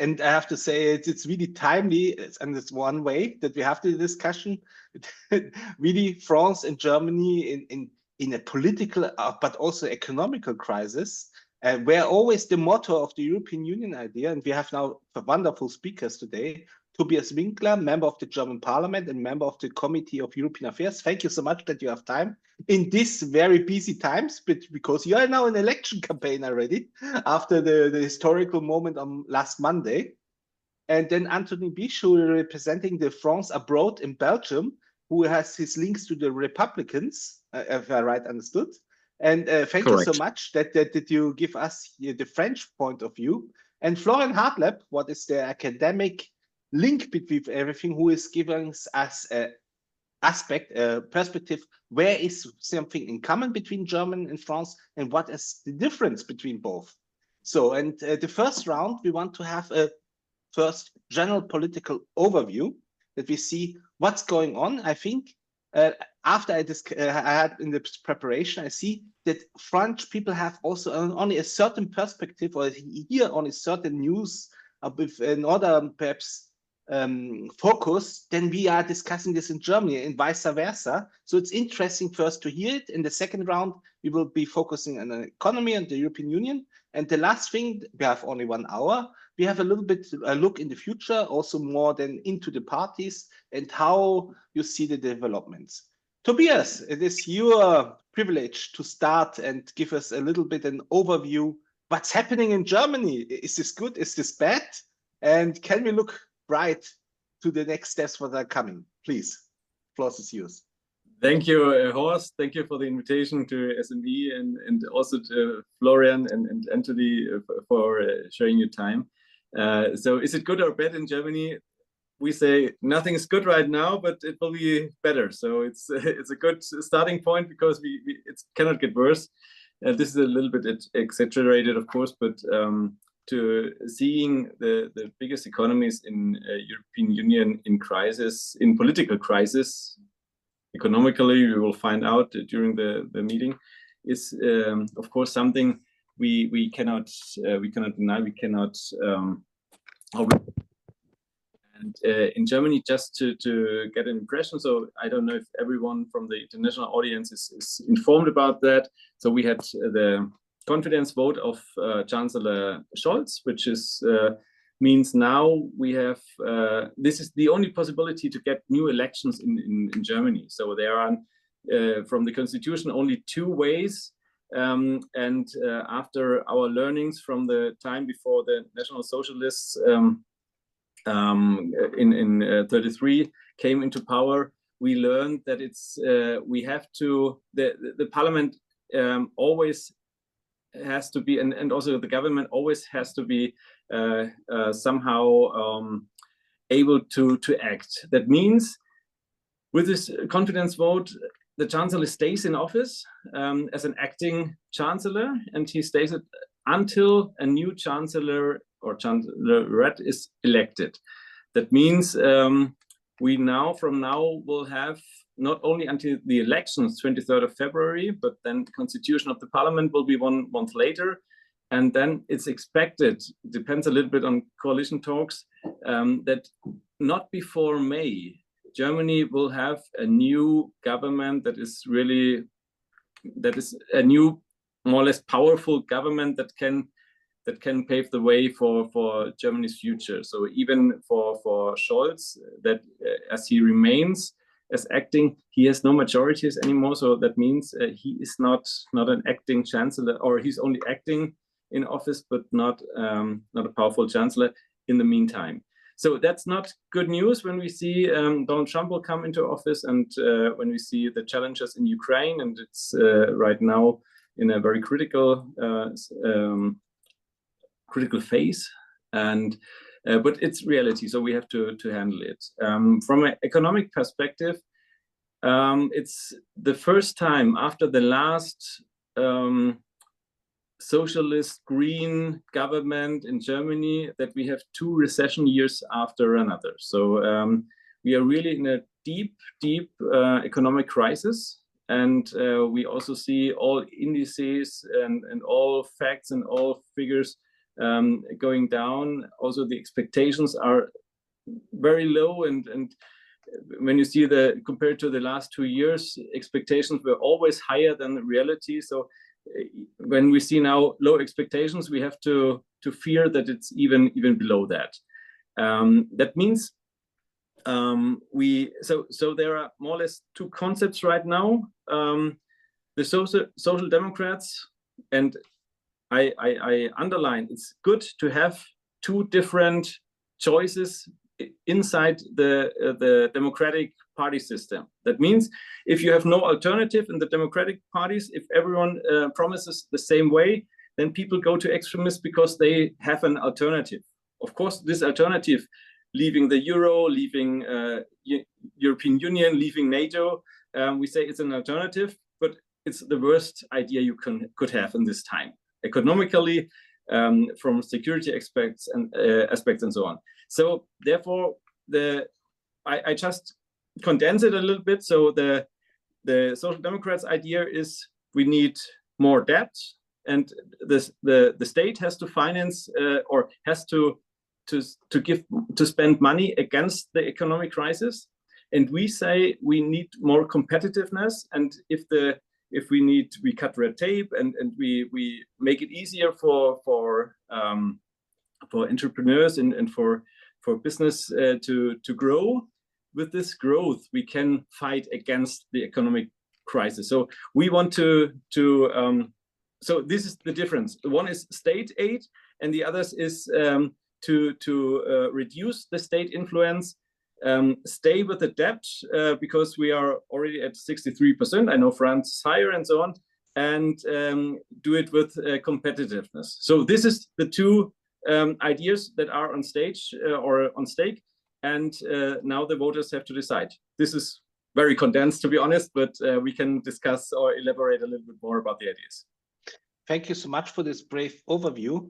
And I have to say, it's really timely, and it's one way that we have the discussion. Really, France and Germany in a political, but also economical crisis, where always the motto of the European Union idea, and we have now wonderful speakers today, Tobias Winkler, member of the German Parliament and member of the Committee of European Affairs. Thank you so much that you have time in these very busy times, but because you are now in election campaign already after the historical moment on last Monday. And then Anthony Bisch, who is representing the France abroad in Belgium, who has his links to the Republicans, if I right understood. And thank Correct. you so much that you give us the French point of view. And Florian Hartleb, what is the academic link between everything, who is giving us a aspect, perspective, where is something in common between Germany and France, and what is the difference between both? So, and the first round, we want to have a first general political overview that we see what's going on. I think after I had in the preparation, I see that French people have also only a certain perspective, or hear only certain news with another perhaps focus, then we are discussing this in Germany and vice versa. So it's interesting first to hear it. In the second round, we will be focusing on the economy and the European Union. And the last thing, we have only 1 hour. We have a little bit a look in the future, also more than into the parties and how you see the developments. Tobias, it is your privilege to start and give us a little bit an overview. What's happening in Germany? Is this good? Is this bad? And can we look bright to the next steps that are coming? Please, floor is yours. Thank you, Horst. Thank you for the invitation to SME and also to Florian and Anthony for sharing your time. So is it good or bad in Germany? We say nothing is good right now, but it will be better. So it's a good starting point, because it cannot get worse. This is a little bit exaggerated, of course, but to seeing the biggest economies in European Union in crisis, in political crisis, economically, we will find out during the meeting, is of course something we cannot deny, we cannot. And in Germany, just to get an impression, so I don't know if everyone from the international audience is informed about that. So we had the confidence vote of Chancellor Scholz, which is means now we have this is the only possibility to get new elections in Germany. So there are from the constitution only 2 ways, and after our learnings from the time before the National Socialists in 33 came into power, we learned that it's we have to the parliament always has to be, and also the government always has to be somehow able to act. That means with this confidence vote, the chancellor stays in office as an acting chancellor, and he stays it until a new chancellor or chancellorette is elected. That means we from now will have not only until the elections, 23rd of February, but then the constitution of the parliament will be 1 month later. And then it's expected, depends a little bit on coalition talks, that not before May, Germany will have a new government that is a new, more or less powerful government that can pave the way for Germany's future. So even for Scholz, that as he remains as acting, he has no majorities anymore. So that means he is not an acting chancellor, or he's only acting in office, but not a powerful chancellor in the meantime. So that's not good news when we see Donald Trump will come into office, and when we see the challenges in Ukraine, and it's right now in a very critical phase, and but it's reality, so we have to handle it. From an economic perspective, it's the first time after the last socialist green government in Germany that we have 2 recession years after another. So we are really in a deep economic crisis, and we also see all indices and all facts and all figures going down. Also, the expectations are very low, and when you see compared to the last 2 years, expectations were always higher than the reality. So when we see now low expectations, we have to fear that it's even below that. That means so there are more or less two concepts right now. The social democrats, and I underline, it's good to have two different choices inside the democratic party system. That means if you have no alternative in the democratic parties, if everyone promises the same way, then people go to extremists because they have an alternative. Of course, this alternative, leaving the euro, leaving European Union, leaving NATO, we say it's an alternative, but it's the worst idea you could have in this time, economically, from security aspects and so on. So therefore, I just condense it a little bit. So the Social Democrats' idea is we need more debt, and the state has to finance or has to spend money against the economic crisis. And we say we need more competitiveness, and if we cut red tape and we make it easier for entrepreneurs and for business to grow. With this growth, we can fight against the economic crisis. So we want to so this is the difference. One is state aid, and the other is to reduce the state influence, stay with the debt because we are already at 63%. I know France is higher and so on, and do it with competitiveness. So this is the two ideas that are on stage or on stake, and now the voters have to decide. This is very condensed, to be honest, but we can discuss or elaborate a little bit more about the ideas. Thank you so much for this brief overview.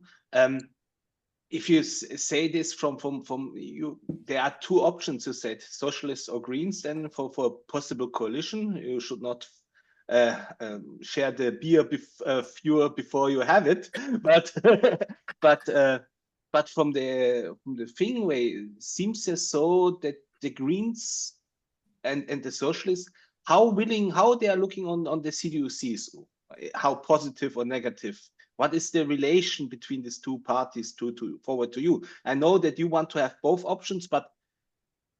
If you say this from you, there are two options. You said socialists or Greens. Then for a possible coalition, you should not share the beer fewer before you have it. But from the thing way, it seems as so that the Greens and the socialists, how they are looking on the CDU-CSU, how positive or negative. What is the relation between these two parties to forward to you? I know that you want to have both options, but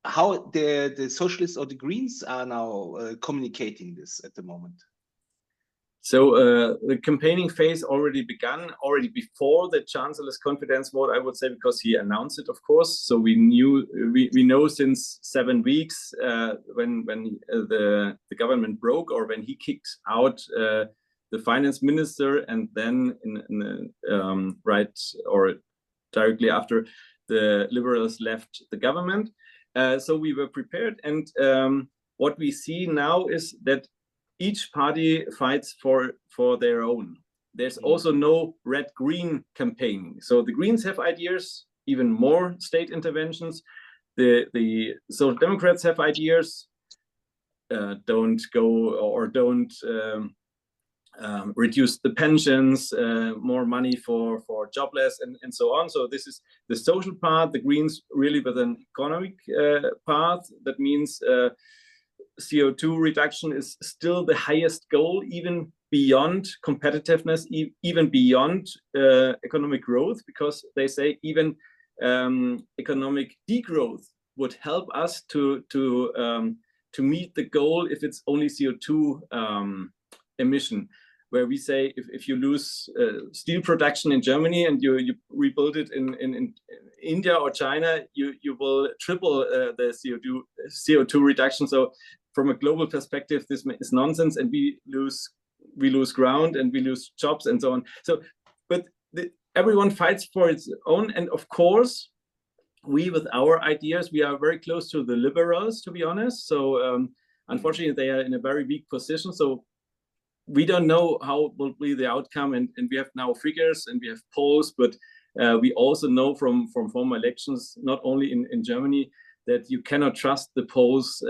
how the socialists or the Greens are now communicating this at the moment? So the campaigning phase already began before the Chancellor's confidence vote, I would say, because he announced it, of course. So we know since 7 weeks when the government broke, or when he kicked out the finance minister, and then right or directly after, the liberals left the government. So we were prepared, and what we see now is that each party fights for their own. There's also no red-green campaigning. So the Greens have ideas, even more state interventions. The Social Democrats have ideas, don't go or don't reduce the pensions, more money for jobless, and so on. So this is the social part. The Greens really with an economic path. That means CO2 reduction is still the highest goal, even beyond competitiveness, even beyond economic growth, because they say even economic degrowth would help us to meet the goal if it's only CO2 emission. Where we say if you lose steel production in Germany and you rebuild it in India or China, you will triple the CO2 reduction. So from a global perspective, this is nonsense, and we lose ground and we lose jobs and so on. So, but everyone fights for its own, and of course, we with our ideas, we are very close to the liberals, to be honest. So unfortunately, they are in a very weak position. So we don't know how will be the outcome, and we have now figures and we have polls, but we also know from former elections, not only in Germany, that you cannot trust the polls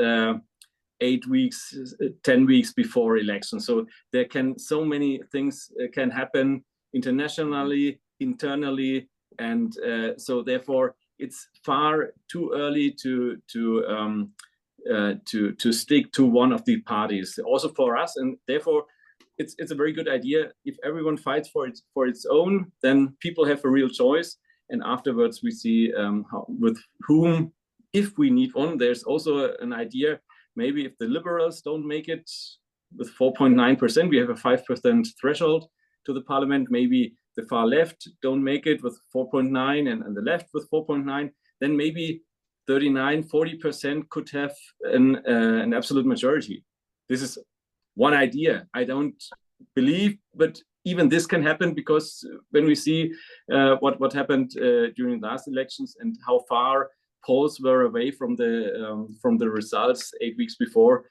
8 weeks, 10 weeks before election. So there can so many things can happen internationally, internally, and so therefore it's far too early to stick to one of the parties. Also for us, and therefore it's a very good idea if everyone fights for its own. Then people have a real choice, and afterwards we see with whom, if we need one. There's also an idea. Maybe if the liberals don't make it with 4.9%, we have a 5% threshold to the parliament. Maybe the far left don't make it with 4.9 and the left with 4.9. Then maybe 39-40% could have an absolute majority. This is one idea. I don't believe, but even this can happen, because when we see what happened during the last elections and how far polls were away from the results 8 weeks before,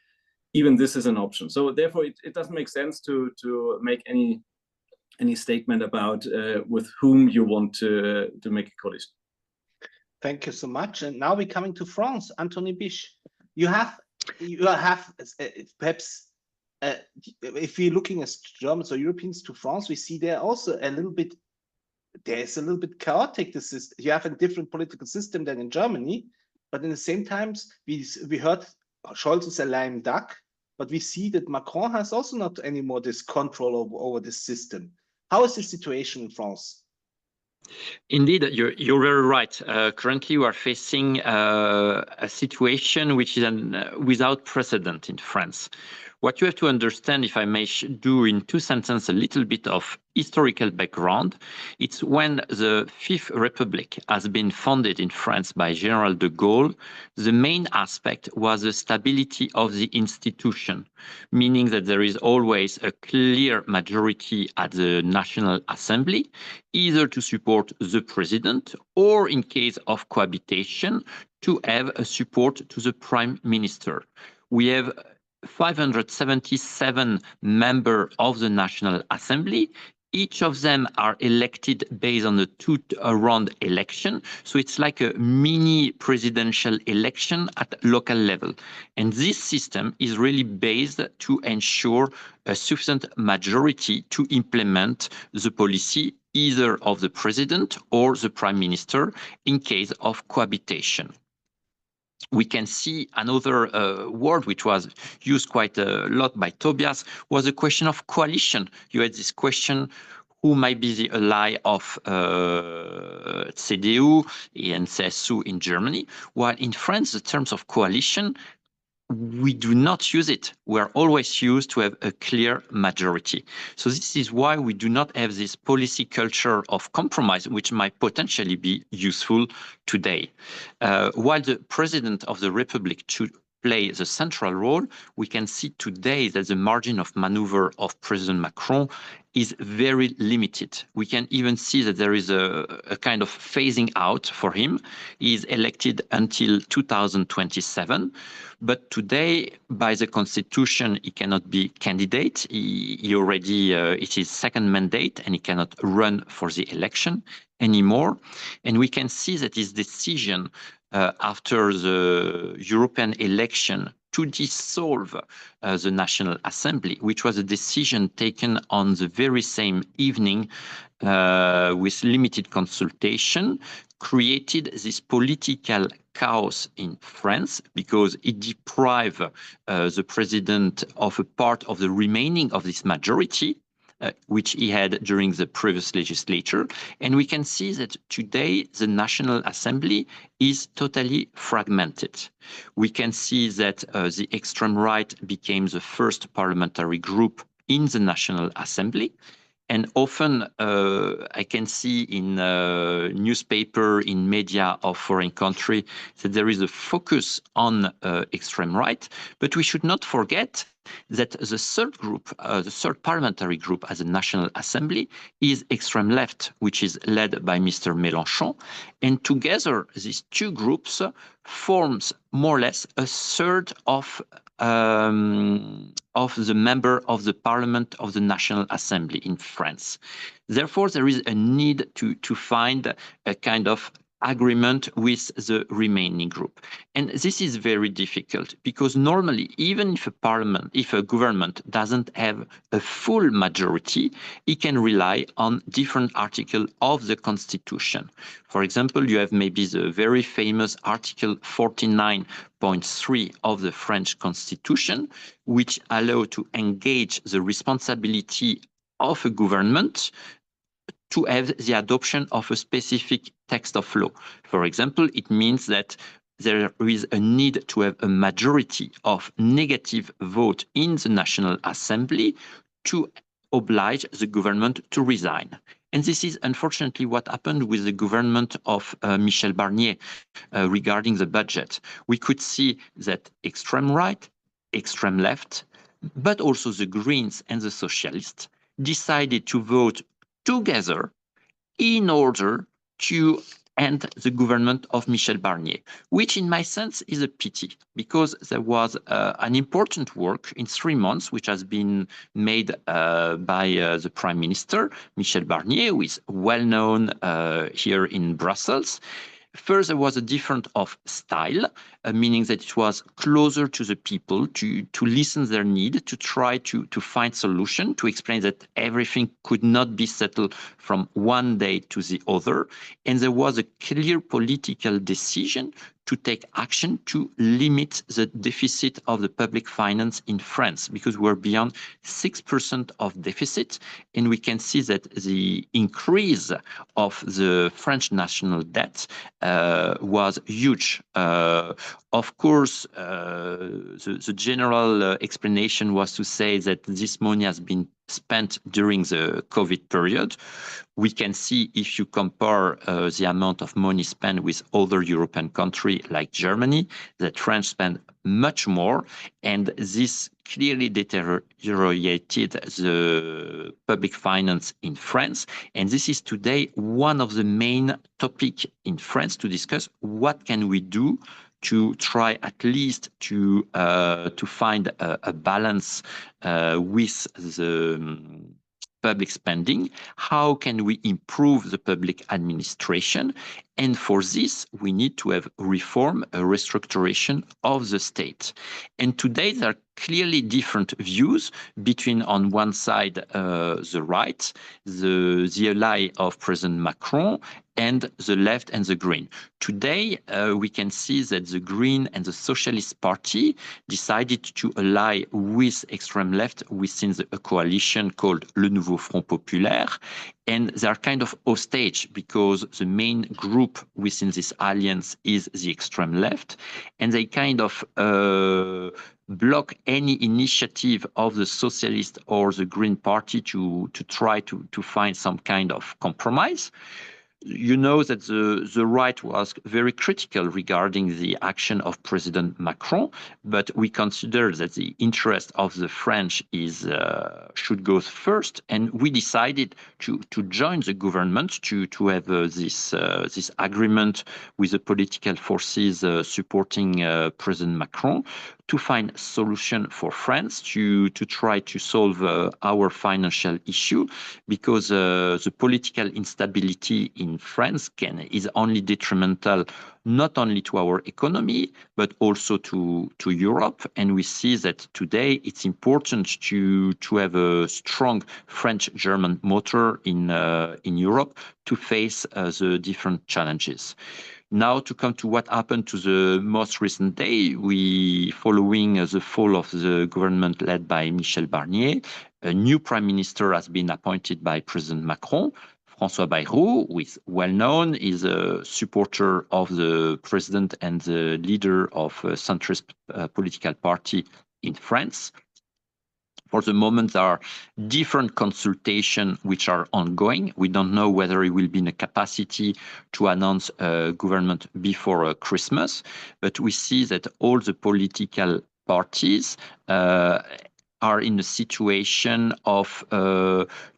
even this is an option. So therefore, it doesn't make sense to make any statement about with whom you want to make a coalition. Thank you so much. And now we're coming to France. Anthony Bisch, you have perhaps if we're looking as Germans or Europeans to France, we see there also a little bit. There's a little bit chaotic. This is, you have a different political system than in Germany, but in the same times we heard Scholz is a lame duck, but we see that Macron has also not anymore this control over this system. How is the situation in France? Indeed, you're very right. Currently, we are facing a situation which is without precedent in France. What you have to understand, if I may do in 2 sentences a little bit of historical background, it's when the Fifth Republic has been founded in France by General de Gaulle, the main aspect was the stability of the institution, meaning that there is always a clear majority at the National Assembly, either to support the president or, in case of cohabitation, to have a support to the prime minister. We have 577 members of the National Assembly. Each of them are elected based on a 2-round election. So it's like a mini presidential election at local level. And this system is really based to ensure a sufficient majority to implement the policy either of the president or the prime minister in case of cohabitation. We can see another word which was used quite a lot by Tobias was the question of coalition. You had this question, who might be the ally of CDU and CSU in Germany, while in France, the terms of coalition, we do not use it. We are always used to have a clear majority. So this is why we do not have this policy culture of compromise, which might potentially be useful today. While the President of the Republic should play the central role, we can see today that the margin of maneuver of President Macron is very limited. We can even see that there is a kind of phasing out for him. He is elected until 2027, but today, by the constitution, he cannot be candidate. He already, it's his second mandate, and he cannot run for the election anymore. And we can see that his decision after the European election to dissolve the National Assembly, which was a decision taken on the very same evening with limited consultation, created this political chaos in France because it deprived the president of a part of the remaining of this majority, which he had during the previous legislature. And we can see that today the National Assembly is totally fragmented. We can see that the extreme right became the first parliamentary group in the National Assembly. And often I can see in newspaper, in media of foreign country, that there is a focus on extreme right. But we should not forget that the third group, the third parliamentary group as a National Assembly is extreme left, which is led by Mr. Mélenchon. And together, these two groups forms more or less a third of the member of the Parliament of the National Assembly in France. Therefore, there is a need to find a kind of agreement with the remaining group. And this is very difficult because normally, even if a government doesn't have a full majority, it can rely on different articles of the constitution. For example, you have maybe the very famous Article 49.3 of the French constitution, which allow to engage the responsibility of a government to have the adoption of a specific text of law. For example, it means that there is a need to have a majority of negative vote in the National Assembly to oblige the government to resign. And this is unfortunately what happened with the government of Michel Barnier regarding the budget. We could see that extreme right, extreme left, but also the Greens and the Socialists decided to vote together in order to end the government of Michel Barnier, which in my sense is a pity because there was an important work in 3 months which has been made by the Prime Minister, Michel Barnier, who is well known here in Brussels. First, there was a difference of style, meaning that it was closer to the people, to listen their need, to try to find solution, to explain that everything could not be settled from one day to the other. And there was a clear political decision to take action to limit the deficit of the public finance in France, because we're beyond 6% of deficit. And we can see that the increase of the French national debt was huge. Of course, the general explanation was to say that this money has been spent during the COVID period. We can see if you compare the amount of money spent with other European countries like Germany, that France spent much more, and this clearly deteriorated the public finance in France. And this is today one of the main topics in France to discuss. What can we do to try at least to find a balance with the public spending? How can we improve the public administration? And for this, we need to have reform, a restructuration of the state. And today, there are clearly different views between, on one side, the right, the ally of President Macron, and the left and the Green. Today, we can see that the Green and the Socialist Party decided to ally with extreme left within a coalition called Le Nouveau Front Populaire. And they are kind of hostage because the main group within this alliance is the extreme left. And they kind of block any initiative of the Socialist or the Green Party to try to find some kind of compromise. You know that the right was very critical regarding the action of President Macron, but we consider that the interest of the French is should go first, and we decided to join the government to have this agreement with the political forces supporting President Macron, to find a solution for France to try to solve our financial issue, because the political instability in France is only detrimental not only to our economy, but also to Europe. And we see that today it's important to have a strong French-German motor in Europe to face the different challenges. Now, to come to what happened to the most recent day, following the fall of the government led by Michel Barnier, a new prime minister has been appointed by President Macron. François Bayrou, who is well known, is a supporter of the president and the leader of a centrist political party in France. For the moment, there are different consultations which are ongoing. We don't know whether it will be in a capacity to announce a government before Christmas, but we see that all the political parties are in a situation of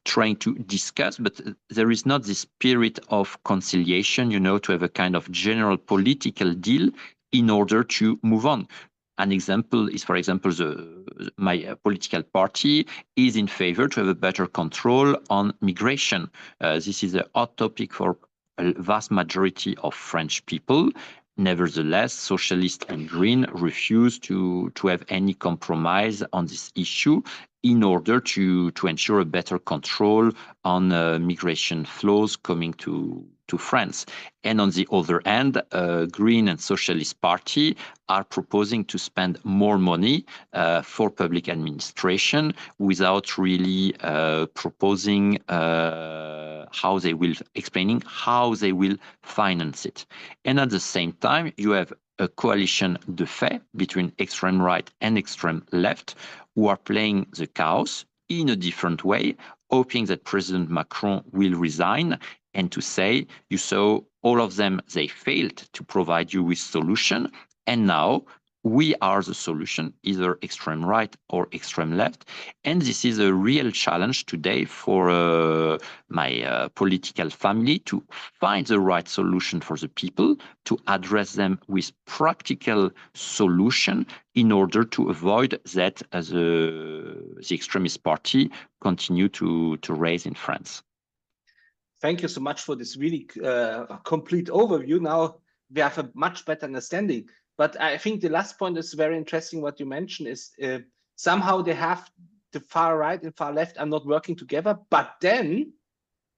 trying to discuss, but there is not this spirit of conciliation, to have a kind of general political deal in order to move on. An example is, for example, my political party is in favor to have a better control on migration. This is a hot topic for a vast majority of French people. Nevertheless, socialists and green refuse to have any compromise on this issue in order to ensure a better control on migration flows coming to France. And on the other hand, Green and Socialist Party are proposing to spend more money for public administration without really proposing explaining how they will finance it. And at the same time, you have a coalition de fait between extreme right and extreme left who are playing the chaos in a different way, hoping that President Macron will resign and to say, you saw all of them, they failed to provide you with solution. And now we are the solution, either extreme right or extreme left. And this is a real challenge today for my political family to find the right solution for the people, to address them with practical solution in order to avoid that the extremist party continue to raise in France. Thank you so much for this really complete overview. Now we have a much better understanding. But I think the last point is very interesting. What you mentioned is somehow they have the far right and far left are not working together, but then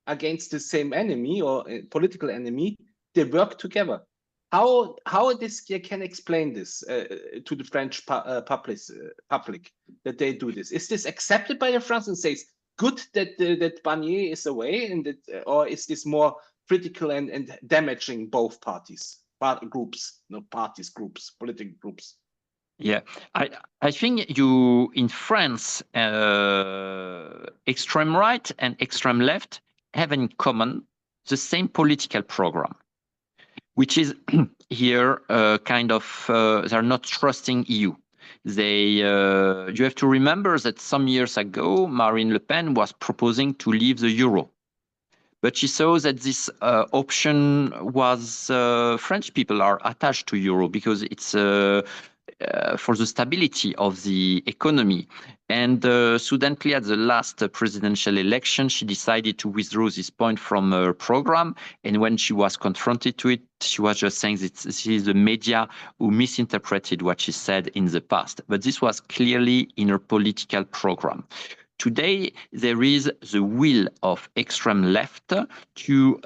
against the same enemy or political enemy, they work together. How this can explain this to the French public that they do this? Is this accepted by the France and says good that Barnier is away, and that, or is this more critical and damaging both parties? Groups, not parties, groups, political groups. Yeah, I think you in France, extreme right and extreme left have in common the same political program, which is here kind of they're not trusting EU. You have to remember that some years ago, Marine Le Pen was proposing to leave the euro. But she saw that this option was French people are attached to euro because it's for the stability of the economy. And suddenly at the last presidential election, she decided to withdraw this point from her program. And when she was confronted to it, she was just saying that this is the media who misinterpreted what she said in the past. But this was clearly in her political program. Today, there is the will of extreme left to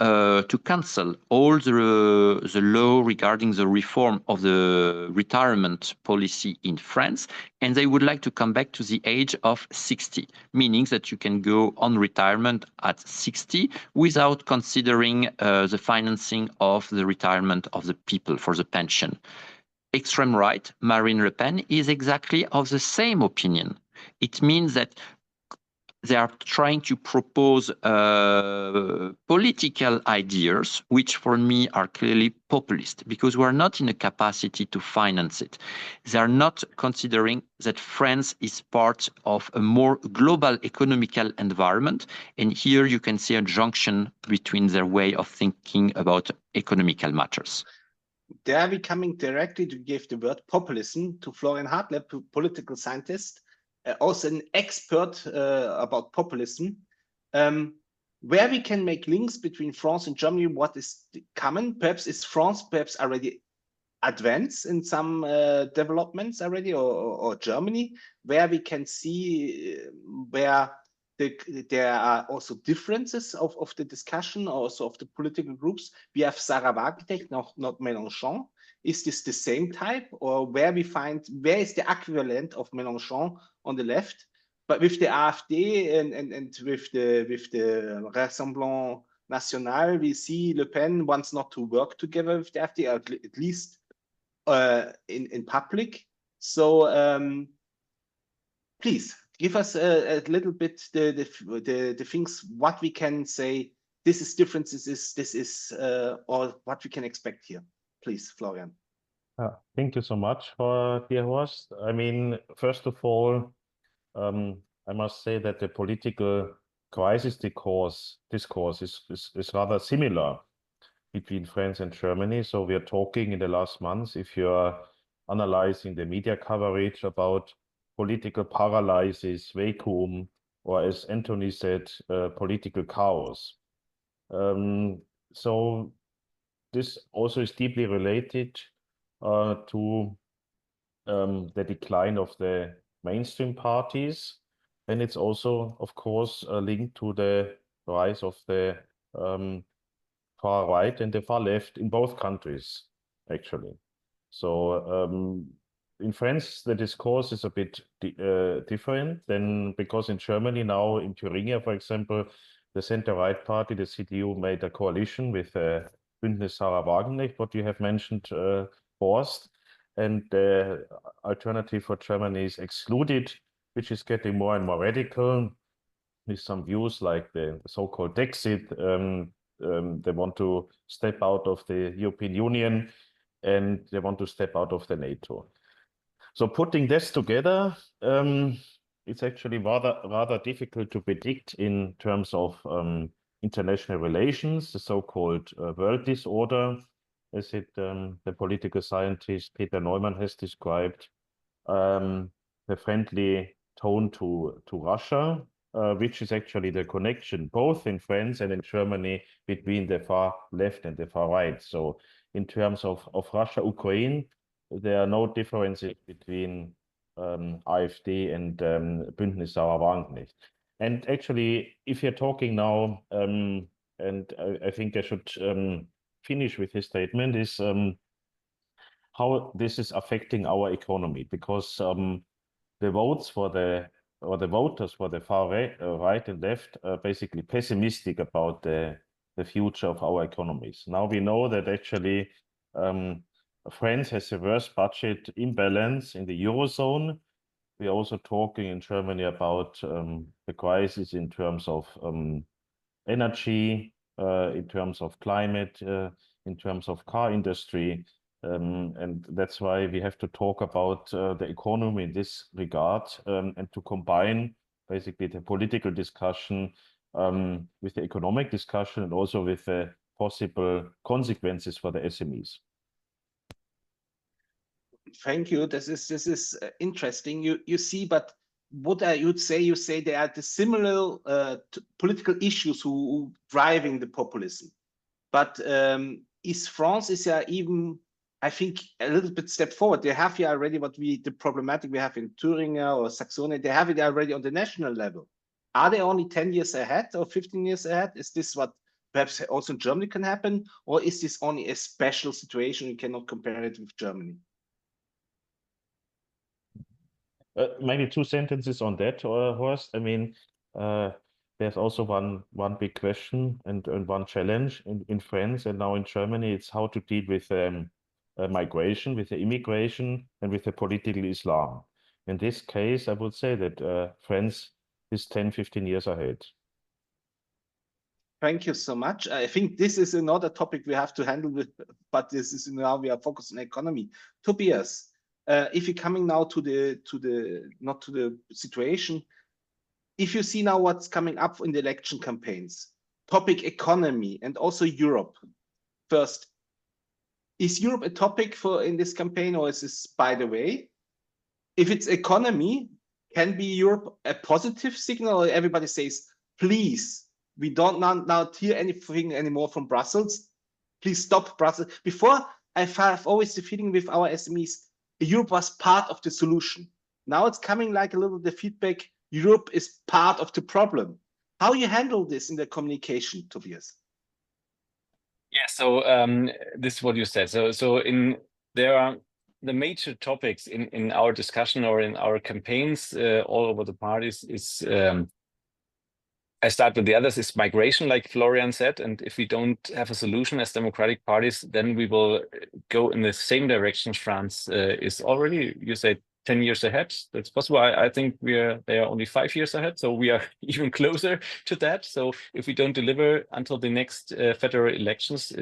cancel all the law regarding the reform of the retirement policy in France, and they would like to come back to the age of 60, meaning that you can go on retirement at 60 without considering the financing of the retirement of the people for the pension. Extreme right, Marine Le Pen, is exactly of the same opinion. It means that they are trying to propose political ideas, which for me are clearly populist, because we are not in a capacity to finance it. They are not considering that France is part of a more global economical environment. And here you can see a junction between their way of thinking about economical matters. They are coming directly to give the word populism to Florian Hartleb, a political scientist, also an expert about populism, where we can make links between France and Germany. What is common? Perhaps is France perhaps already advanced in some developments already, or Germany, where we can see where there are also differences of the discussion, also of the political groups. We have Sarah Wagenknecht, not Mélenchon. Is this the same type, or where is the equivalent of Mélenchon on the left, but with the AfD and with the Rassemblement National, we see Le Pen wants not to work together with the AfD, at least in public. So please give us a little bit the things what we can say. This is different. This is or what we can expect here. Please, Florian. Thank you so much, dear host. I mean, first of all, I must say that the political crisis discourse is rather similar between France and Germany. So we are talking in the last months, if you're analyzing the media coverage about political paralysis, vacuum, or as Anthony said, political chaos. so this also is deeply related to the decline of the mainstream parties. And it's also, of course, linked to the rise of the far right and the far left in both countries, actually. So in France, the discourse is a bit different than, because in Germany now, in Thuringia, for example, the center-right party, the CDU, made a coalition with Bündnis Sarah Wagenknecht, what you have mentioned, Horst, and the alternative for Germany is excluded, which is getting more and more radical, with some views like the so-called Dexit. They want to step out of the European Union, and they want to step out of the NATO. So putting this together, it's actually rather difficult to predict in terms of international relations, the so-called world disorder, as the political scientist Peter Neumann has described, the friendly tone to Russia, which is actually the connection both in France and in Germany between the far left and the far right. So in terms of Russia, Ukraine, there are no differences between AfD and Bündnis Sarah Wagenknecht. And actually, if you're talking now, and I think I should finish with his statement, is how this is affecting our economy, because the votes for the voters for the far right and left are basically pessimistic about the future of our economies. Now we know that actually France has a worse budget imbalance in the Eurozone. We are also talking in Germany about the crisis in terms of energy, in terms of climate, in terms of car industry. And that's why we have to talk about the economy in this regard, and to combine basically the political discussion with the economic discussion, and also with the possible consequences for the SMEs. Thank you. This is interesting. You see, but what I would say, you say there are the similar political issues who driving the populism. But is France even, I think, a little bit step forward? They have here already the problematic we have in Thuringia or Saxony. They have it already on the national level. Are they only 10 years ahead or 15 years ahead? Is this what perhaps also in Germany can happen? Or is this only a special situation? You cannot compare it with Germany. Maybe two sentences on that, Horst. I mean, there's also one big question and one challenge in France and now in Germany. It's how to deal with migration, with the immigration, and with the political Islam. In this case, I would say that France is 10, 15 years ahead. Thank you so much. I think this is another topic we have to handle with, but this is now we are focused on economy. Tobias, if you're coming now to the situation, if you see now what's coming up in the election campaigns, topic economy and also Europe. First, is Europe a topic in this campaign, or is this by the way? If it's economy, can be Europe a positive signal, or everybody says, please, we don't now hear anything anymore from Brussels. Please stop Brussels. Before, I have always the feeling with our SMEs, Europe was part of the solution. Now it's coming like a little the feedback, Europe is part of the problem. How you handle this in the communication, Tobias? Yeah, so this is what you said. So there are the major topics in our discussion or in our campaigns all over the parties is I start with the others, is migration, like Florian said. And if we don't have a solution as democratic parties, then we will go in the same direction France is already, you say, 10 years ahead. That's possible. I think they are only 5 years ahead. So we are even closer to that. So if we don't deliver until the next federal elections,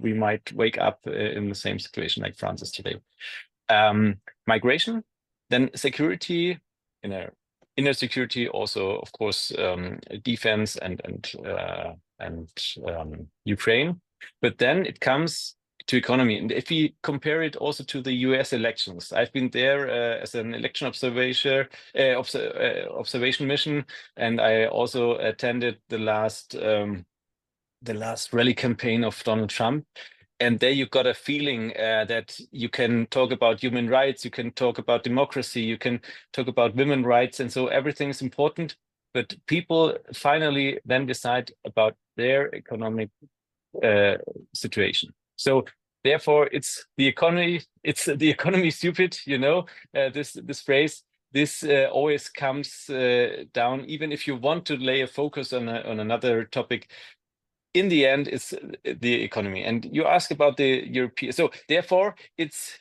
we might wake up in the same situation like France is today. Migration, then security, inner security, also, of course, defense and Ukraine. But then it comes to economy. And if we compare it also to the US elections, I've been there as an election observation mission, and I also attended the last last rally campaign of Donald Trump. And there you got a feeling that you can talk about human rights, you can talk about democracy, you can talk about women's rights, and so everything is important. But people finally then decide about their economic situation. So therefore, it's the economy stupid. You know, this phrase. This always comes down, even if you want to lay a focus on another topic. In the end, it's the economy. And you ask about the European. So therefore, it's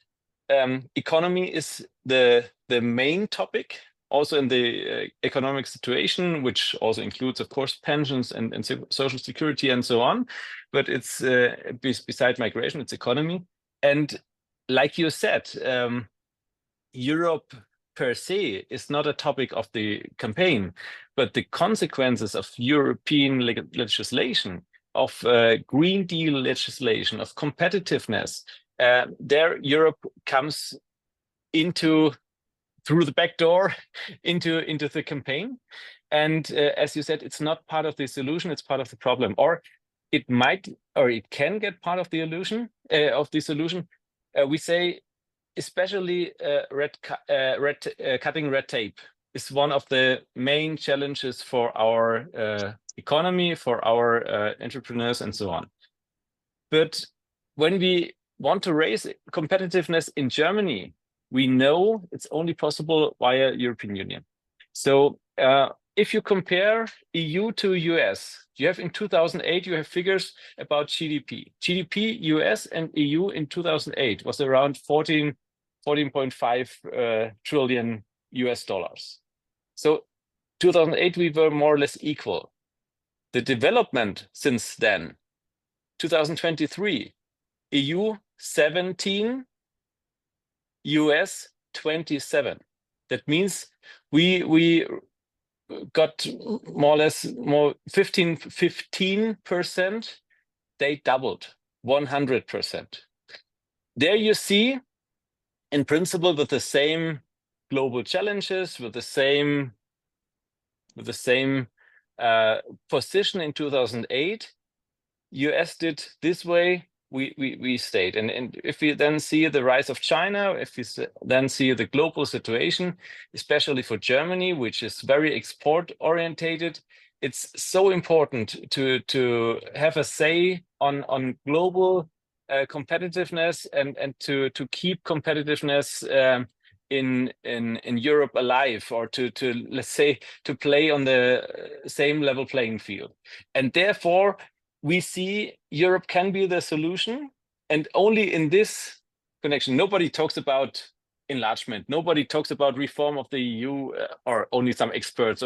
economy is the main topic, also in the economic situation, which also includes, of course, pensions and social security and so on. But it's beside migration, it's economy. And like you said, Europe per se is not a topic of the campaign, but the consequences of European legislation, of Green Deal legislation, of competitiveness, there Europe comes through the back door into the campaign. And as you said, it's not part of the solution, it's part of the problem. Or it might, or it can get part of the solution. We say, especially cutting red tape is one of the main challenges for our economy, for our entrepreneurs, and so on. But when we want to raise competitiveness in Germany, we know it's only possible via European Union. So if you compare EU to US, you have in 2008, you have figures about GDP. GDP, US and EU in 2008 was around 14.5 trillion US dollars. So 2008, we were more or less equal. The development since then, 2023, EU 17, US 27. That means we got more or less 15%. They doubled 100%. There you see, in principle, with the same global challenges, with the same position in 2008, US did this way, we stayed. And if we then see the rise of China, if we then see the global situation, especially for Germany, which is very export orientated, it's so important to have a say on global competitiveness and to keep competitiveness in Europe alive, or to let's say to play on the same level playing field. And therefore we see Europe can be the solution. And only in this connection, nobody talks about enlargement, nobody talks about reform of the EU, or only some experts,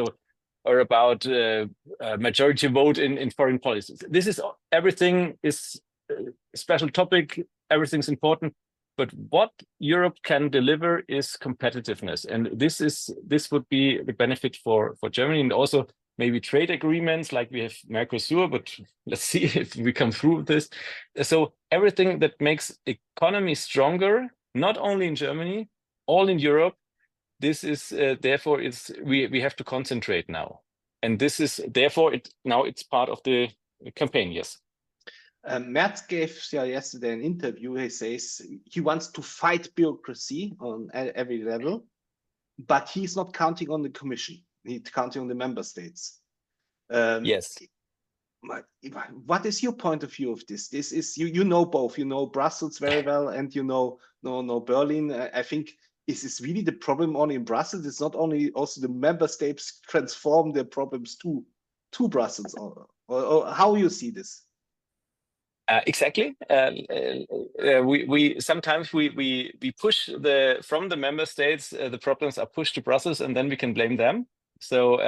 or about majority vote in foreign policies. This is everything is a special topic, everything's important. But what Europe can deliver is competitiveness, and this would be the benefit for Germany, and also maybe trade agreements like we have Mercosur. But let's see if we come through with this. So everything that makes economy stronger, not only in Germany, all in Europe. This is therefore we have to concentrate now, and this is therefore it's part of the campaign. Yes. Merz gave yesterday an interview. He says he wants to fight bureaucracy on every level, but he's not counting on the Commission. He's counting on the member states. Yes. What is your point of view of this? This is you know both. You know Brussels very well, and you know Berlin. I think is this really the problem only in Brussels? It's not only also the member states transform their problems to Brussels, or how you see this? Exactly. We sometimes we push from the member states. The problems are pushed to Brussels, and then we can blame them. So,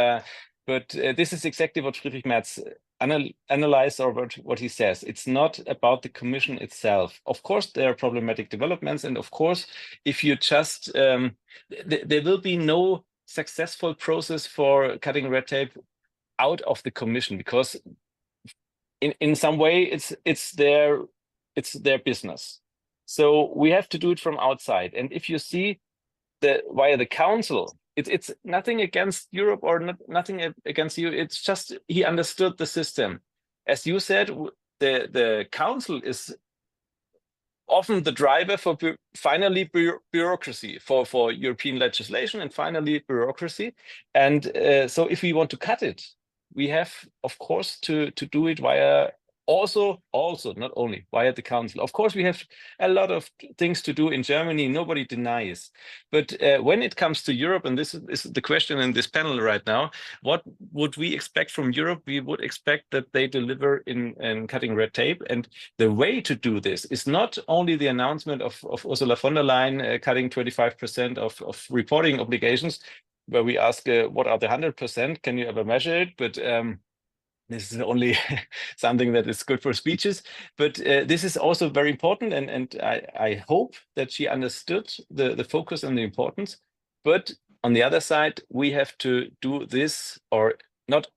but this is exactly what Friedrich Merz analyzed, or what he says. It's not about the Commission itself. Of course, there are problematic developments, and of course, if you just there will be no successful process for cutting red tape out of the Commission, because in some way it's their business. So we have to do it from outside. And if you see via the Council, it's nothing against Europe, or nothing against you. It's just he understood the system. as you said, the council is often the driver for finally bureaucracy, for European legislation, and finally bureaucracy. And so if we want to cut it, we have, of course, to do it via also not only via the council. Of course, we have a lot of things to do in Germany, nobody denies. But when it comes to Europe, and this is the question in this panel right now, what would we expect from Europe? We would expect that they deliver in cutting red tape. And the way to do this is not only the announcement of Ursula von der Leyen cutting 25% of reporting obligations, where we ask, what are the 100%? Can you ever measure it? But this is only something that is good for speeches. But this is also very important. And I hope that she understood the focus and the importance. But on the other side, we have to do this, or not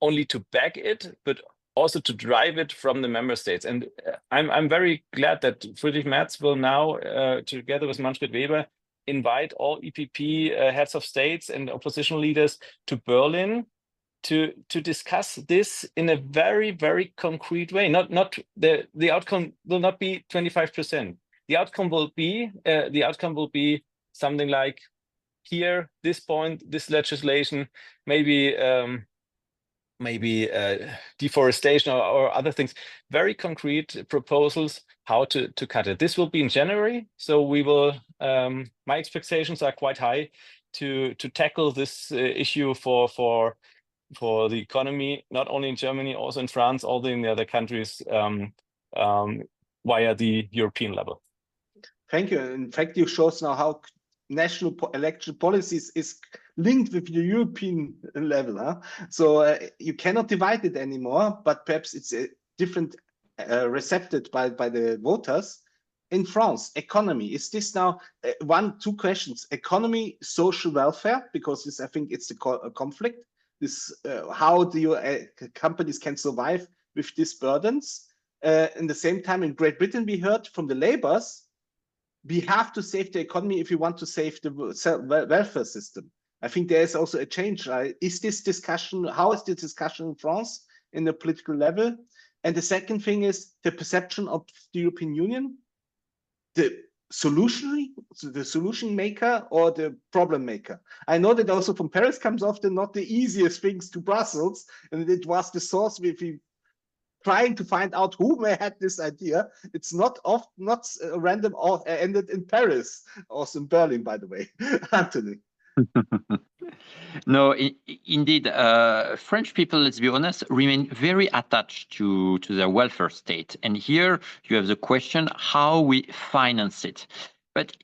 only to back it, but also to drive it from the member states. And I'm very glad that Friedrich Merz will now, together with Manfred Weber, invite all EPP heads of states and opposition leaders to Berlin to discuss this in a very, very concrete way. Not the outcome will not be 25%. The outcome will be something like, here, this point, this legislation, maybe deforestation or other things, very concrete proposals how to cut it. This will be in January, so we will, my expectations are quite high to tackle this issue for the economy, not only in Germany, also in France, also in the other countries, via the European level. Thank you. In fact, you show us now how national election policies is linked with the European level. Huh? So you cannot divide it anymore, but perhaps it's a different recepted by the voters. In France, economy, is this now two questions? Economy, social welfare, because this, I think it's the conflict. This how the companies can survive with these burdens. In the same time, in Great Britain, we heard from the Labours, we have to save the economy if we want to save the welfare system. I think there is also a change. Is this discussion, how is the discussion in France in the political level? And the second thing is the perception of the European Union, the solution maker or the problem maker. I know that also from Paris comes often not the easiest things to Brussels, and it was the source with trying to find out who may had this idea. It's not random or ended in Paris, also in Berlin, by the way. Anthony. No, indeed, French people, let's be honest, remain very attached to their welfare state. And here you have the question how we finance it. But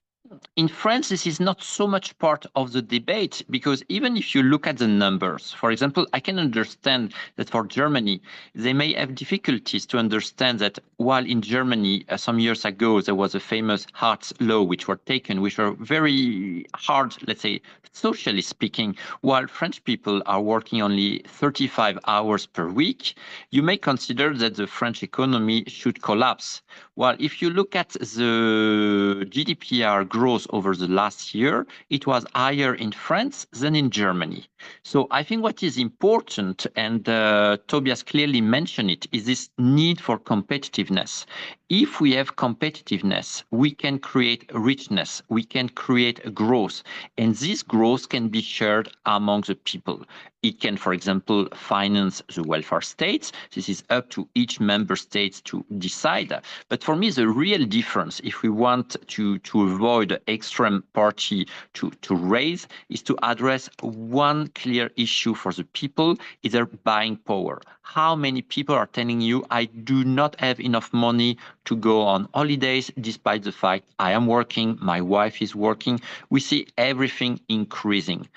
in France, this is not so much part of the debate, because even if you look at the numbers, for example, I can understand that for Germany, they may have difficulties to understand that while in Germany, some years ago, there was a famous Hartz law, which were very hard, let's say, socially speaking, while French people are working only 35 hours per week, you may consider that the French economy should collapse. While if you look at the GDPR growth over the last year, it was higher in France than in Germany. So I think what is important, and Tobias clearly mentioned it, is this need for competitiveness. If we have competitiveness, we can create richness, we can create growth, and this growth can be shared among the people. It can, for example, finance the welfare states. This is up to each member state to decide. But for me, the real difference, if we want to avoid extreme party to raise, is to address one clear issue for the people, is their buying power. How many people are telling you, I do not have enough money to go on holidays, despite the fact I am working, my wife is working? We see everything increasing.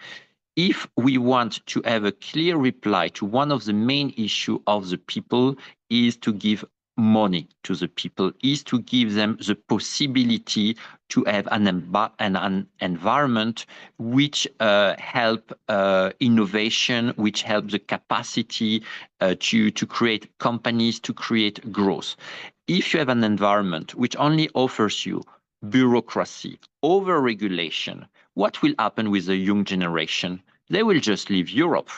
If we want to have a clear reply to one of the main issues of the people, is to give money to the people, is to give them the possibility to have an environment which help innovation, which help the capacity to create companies, to create growth. If you have an environment which only offers you bureaucracy, over-regulation, what will happen with the young generation? They will just leave Europe.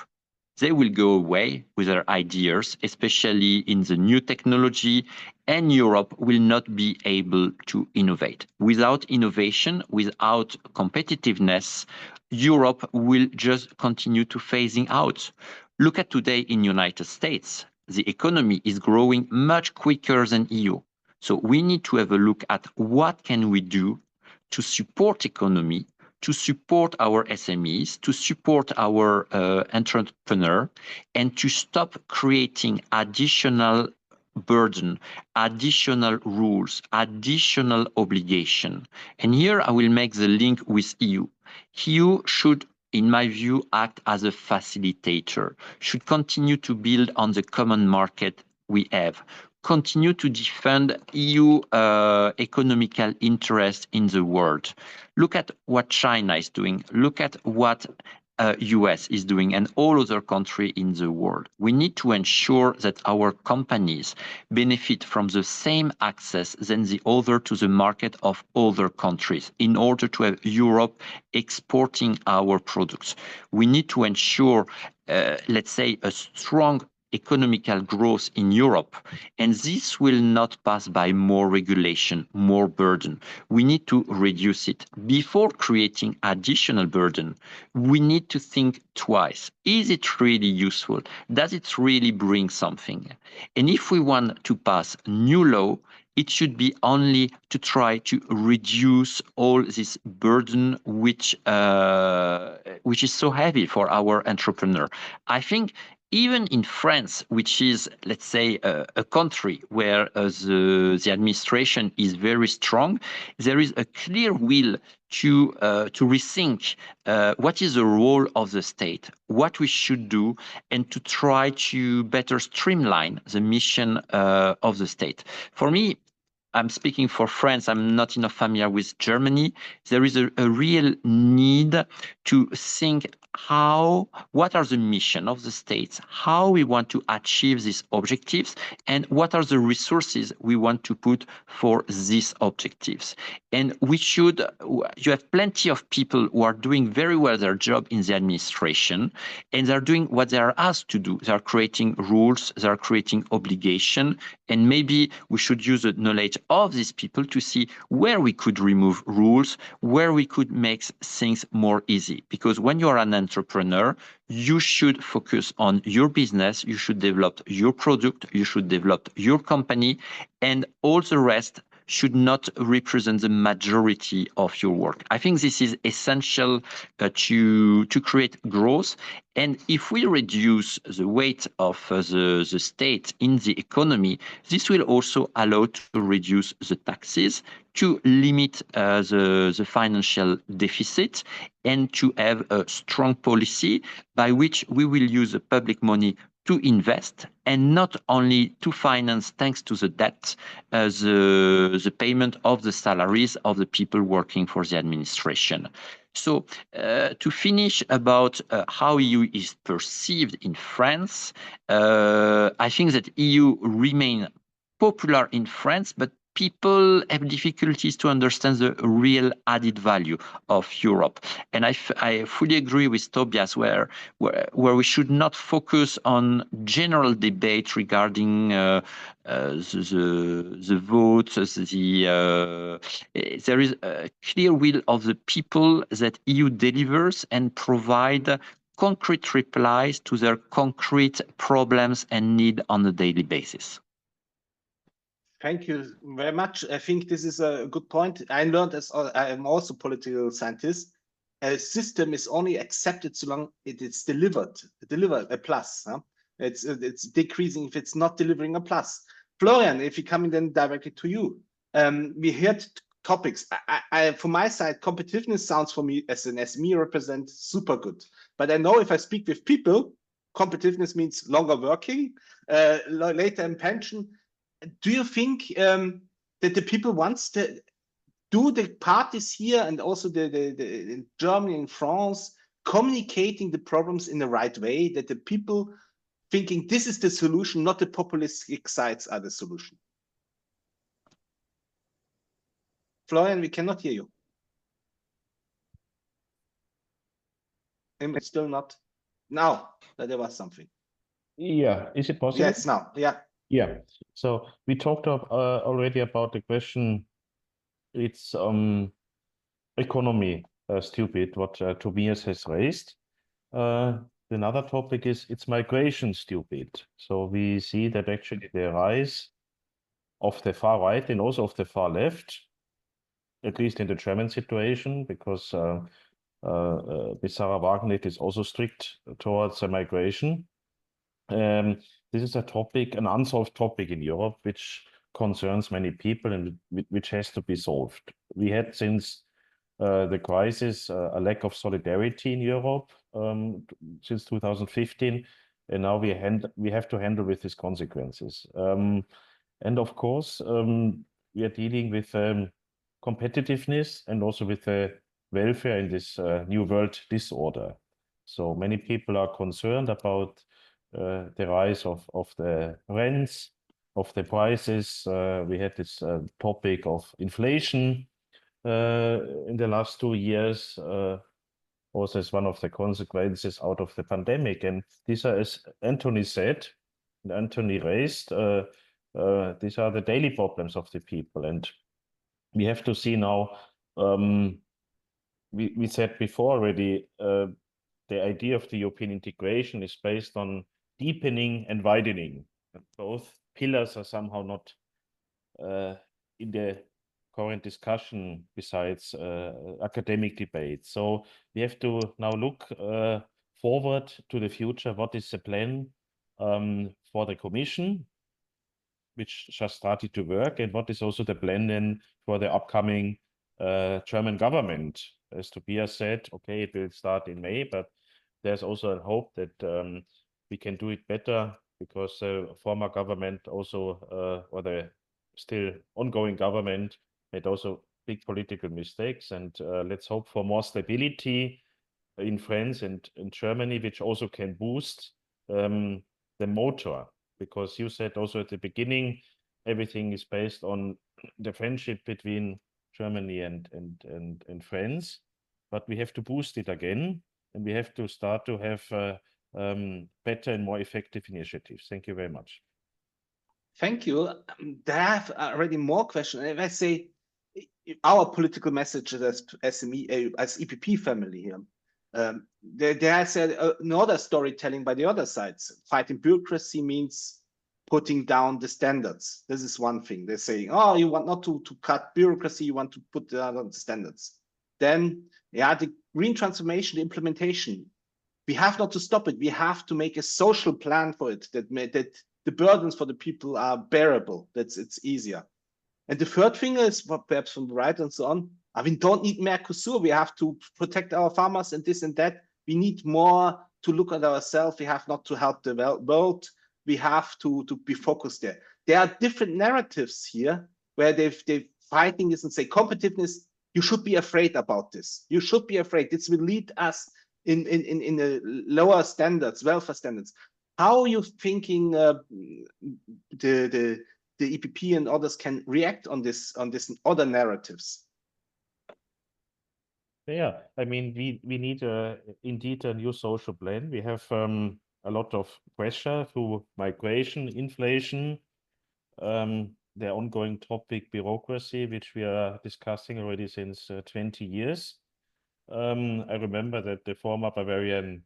They will go away with their ideas, especially in the new technology, and Europe will not be able to innovate. Without innovation, without competitiveness, Europe will just continue to phasing out. Look at today in United States. The economy is growing much quicker than EU. So we need to have a look at what can we do to support economy, to support our SMEs, to support our entrepreneur, and to stop creating additional burden, additional rules, additional obligation. And here I will make the link with EU. EU should, in my view, act as a facilitator, should continue to build on the common market we have, continue to defend EU economical interest in the world. Look at what China is doing. Look at what US is doing and all other countries in the world. We need to ensure that our companies benefit from the same access than the other to the market of other countries in order to have Europe exporting our products. We need to ensure, let's say, a strong economical growth in Europe, and this will not pass by more regulation, more burden. We need to reduce it. Before creating additional burden, we need to think twice. Is it really useful? Does it really bring something? And if we want to pass new law, it should be only to try to reduce all this burden which is so heavy for our entrepreneur. I think even in France, which is, let's say, a country where the administration is very strong, there is a clear will to rethink what is the role of the state, what we should do, and to try to better streamline the mission of the state. For me, I'm speaking for France, I'm not enough familiar with Germany. There is a real need to think what are the mission of the states, how we want to achieve these objectives, and what are the resources we want to put for these objectives. And you have plenty of people who are doing very well their job in the administration, and they're doing what they are asked to do. They're creating rules, they're creating obligation, and maybe we should use the knowledge of these people to see where we could remove rules, where we could make things more easy. Because when you are an entrepreneur, you should focus on your business, you should develop your product, you should develop your company, and all the rest should not represent the majority of your work. I think this is essential to create growth. And if we reduce the weight of the state in the economy, this will also allow to reduce the taxes, to limit the financial deficit, and to have a strong policy by which we will use the public money to invest and not only to finance, thanks to the debt, the payment of the salaries of the people working for the administration. So to finish about how EU is perceived in France, I think that EU remain popular in France, but people have difficulties to understand the real added value of Europe. And I fully agree with Tobias where we should not focus on general debate regarding the vote. There is a clear will of the people that EU delivers and provide concrete replies to their concrete problems and need on a daily basis. Thank you very much. I think this is a good point. I learned I am also a political scientist. A system is only accepted so long it is delivered a plus. Huh? It's decreasing if it's not delivering a plus. Florian, if we come in then directly to you, we heard topics. From my side, competitiveness sounds for me as an SME represent super good. But I know if I speak with people, competitiveness means longer working, later in pension. Do you think that the people wants to do the parties here and also in Germany and France communicating the problems in the right way, that the people thinking this is the solution, not the populistic sides are the solution? Florian, we cannot hear you. It's still not. Now there was something. Yeah, is it possible? Yes, now. Yeah. Yeah. So we talked already about the question. It's economy stupid, what Tobias has raised. Another topic is it's migration stupid. So we see that actually the rise of the far right and also of the far left, at least in the German situation, because Sarah Wagner is also strict towards migration. This is a topic, an unsolved topic in Europe, which concerns many people and which has to be solved. We had since the crisis a lack of solidarity in Europe since 2015, and now we have to handle with these consequences. And of course, we are dealing with competitiveness and also with welfare in this new world disorder. So many people are concerned about the rise of the rents, of the prices. We had this topic of inflation in the last 2 years, also as one of the consequences out of the pandemic. And these are, as Anthony said, and Anthony raised, these are the daily problems of the people. And we have to see now, we said before already, the idea of the European integration is based on deepening and widening. Both pillars are somehow not in the current discussion besides academic debate. So we have to now look forward to the future. What is the plan for the Commission, which just started to work, and what is also the plan then for the upcoming German government? As Tobias said, okay, it will start in May, but there's also a hope that we can do it better, because the former government also, or the still ongoing government, made also big political mistakes. And let's hope for more stability in France and in Germany, which also can boost the motor. Because you said also at the beginning, everything is based on the friendship between Germany and France, but we have to boost it again, and we have to start to have better and more effective initiatives. Thank you very much. Thank you. There have already more questions. If I say our political message as SME, as EPP family here, there I said another storytelling by the other sides. Fighting bureaucracy means putting down the standards. This is one thing. They're saying, oh, you want not to cut bureaucracy, you want to put down the standards. Then, yeah, the green transformation, the implementation, we have not to stop it. We have to make a social plan for it that the burdens for the people are bearable. It's easier. And the third thing is, perhaps from the right and so on, we don't need Mercosur. We have to protect our farmers and this and that. We need more to look at ourselves. We have not to help the world. We have to be focused there. There are different narratives here where they're fighting this and say competitiveness. You should be afraid about this. You should be afraid. This will lead us in the lower standards, welfare standards. How are you thinking the EPP and others can react on this other narratives? Yeah, I mean, we need indeed a new social plan. We have a lot of pressure through migration, inflation, the ongoing topic bureaucracy, which we are discussing already since 20 years. I remember that the former Bavarian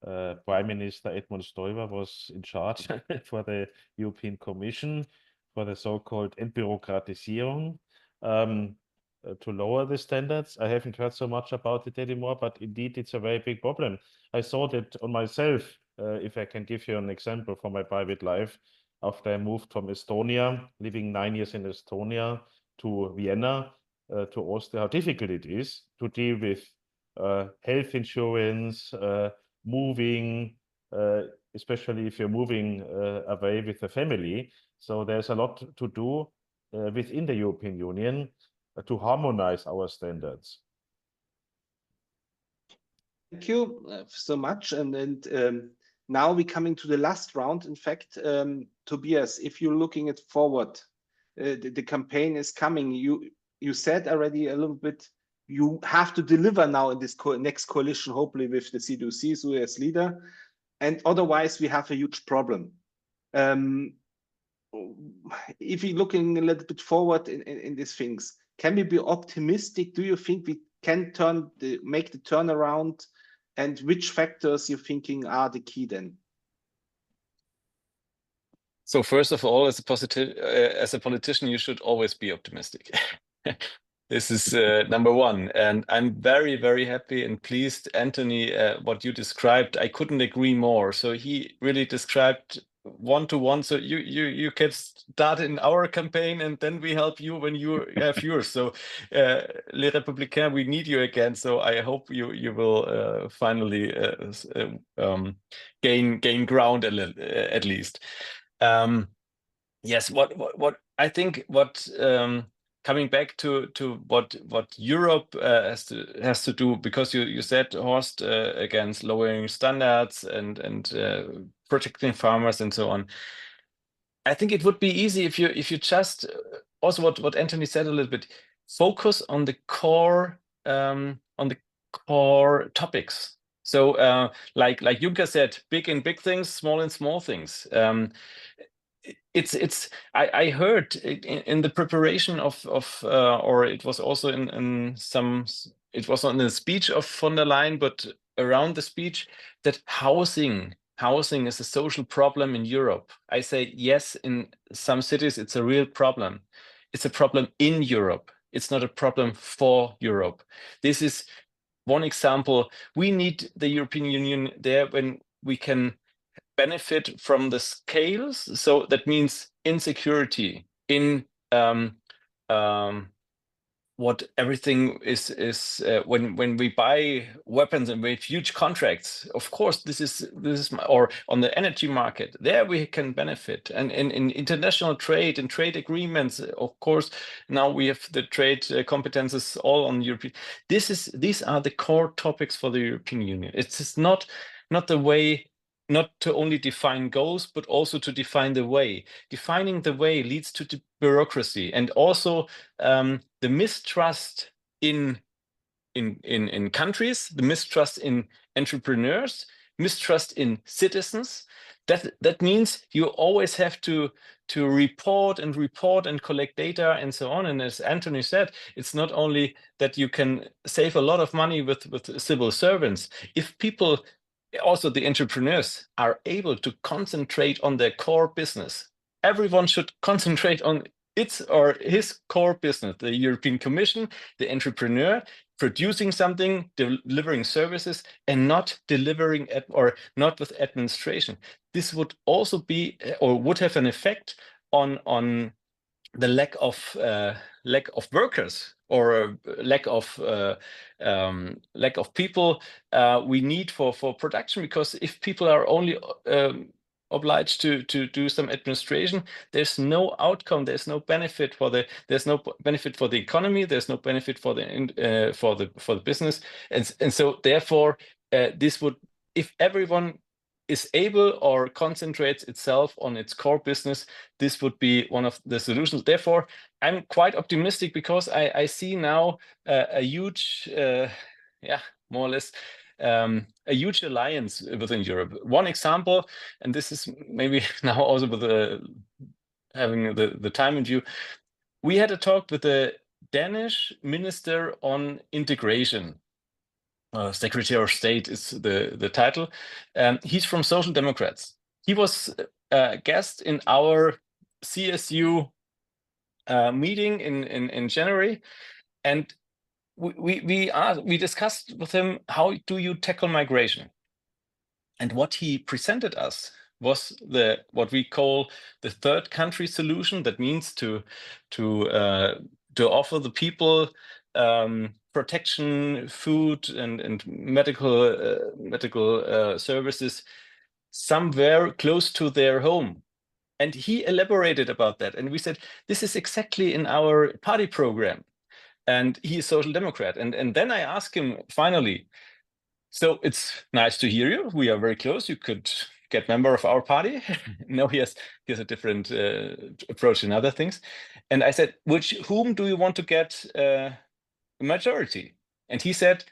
Prime Minister Edmund Stoiber was in charge for the European Commission for the so-called Entbürokratisierung, to lower the standards. I haven't heard so much about it anymore, but indeed it's a very big problem. I saw that on myself, if I can give you an example from my private life. After I moved from Estonia, living 9 years in Estonia, to Vienna, to Austria, how difficult it is to deal with health insurance, moving, especially if you're moving away with a family. So there's a lot to do within the European Union to harmonize our standards. Thank you so much. And now we're coming to the last round. In fact, Tobias, if you're looking at forward, the campaign is coming. You said already a little bit you have to deliver now in this next coalition, hopefully with the CDU-CSU as leader, and otherwise we have a huge problem. If we're looking a little bit forward in these things, can we be optimistic? Do you think we can make the turnaround, and which factors you're thinking are the key then? So first of all, as a politician, you should always be optimistic. This is number one, and I'm very, very happy and pleased, Anthony, what you described. I couldn't agree more. So he really described one-to-one. So you can start in our campaign, and then we help you when you have yours. So Les Républicains, we need you again. So I hope you will finally gain ground at least. Yes, what I think coming back to what Europe has to do, because you said, Horst, against lowering standards and protecting farmers and so on. I think it would be easy if you just also what Anthony said a little bit, focus on the core topics. So like Juncker said, big in big things, small in small things. I heard in the preparation of or it was also it was on the speech of von der Leyen, but around the speech, that housing is a social problem in Europe. I say yes, in some cities it's a real problem. It's a problem in Europe. It's not a problem for Europe. This is one example. We need the European Union there when we can benefit from the scales. So that means insecurity in what everything is when we buy weapons and we have huge contracts. Of course, this is or on the energy market, there we can benefit. And in international trade and trade agreements, of course, now we have the trade competences all on European. These are the core topics for the European Union. It's just not the way. Not to only define goals, but also to define the way. Defining the way leads to the bureaucracy, and also the mistrust in countries, the mistrust in entrepreneurs, mistrust in citizens. That means you always have to report and collect data and so on. And as Anthony said, it's not only that you can save a lot of money with civil servants. If people, also the entrepreneurs, are able to concentrate on their core business, everyone should concentrate on its or his core business. The European Commission, the entrepreneur, producing something, delivering services, and not delivering or not with administration. This would also be or would have an effect on the lack of workers, or lack of people we need for production. Because if people are only obliged to do some administration, there's no outcome, there's no benefit for the economy, there's no benefit for the business, and so therefore this would, if everyone is able or concentrates itself on its core business, this would be one of the solutions. Therefore, I'm quite optimistic, because I see now a huge, more or less, a huge alliance within Europe. One example, and this is maybe now also with having the time in view, we had a talk with the Danish Minister on Integration. Secretary of State is the title. He's from Social Democrats. He was a guest in our CSU meeting in January, and we discussed with him, how do you tackle migration? And what he presented us was what we call the third country solution. That means to offer the people protection, food, and medical services somewhere close to their home. And he elaborated about that. And we said, this is exactly in our party program. And he is Social Democrat. And then I asked him finally, so it's nice to hear you. We are very close. You could get member of our party. No, he has a different approach in other things. And I said, whom do you want to get majority? And he said,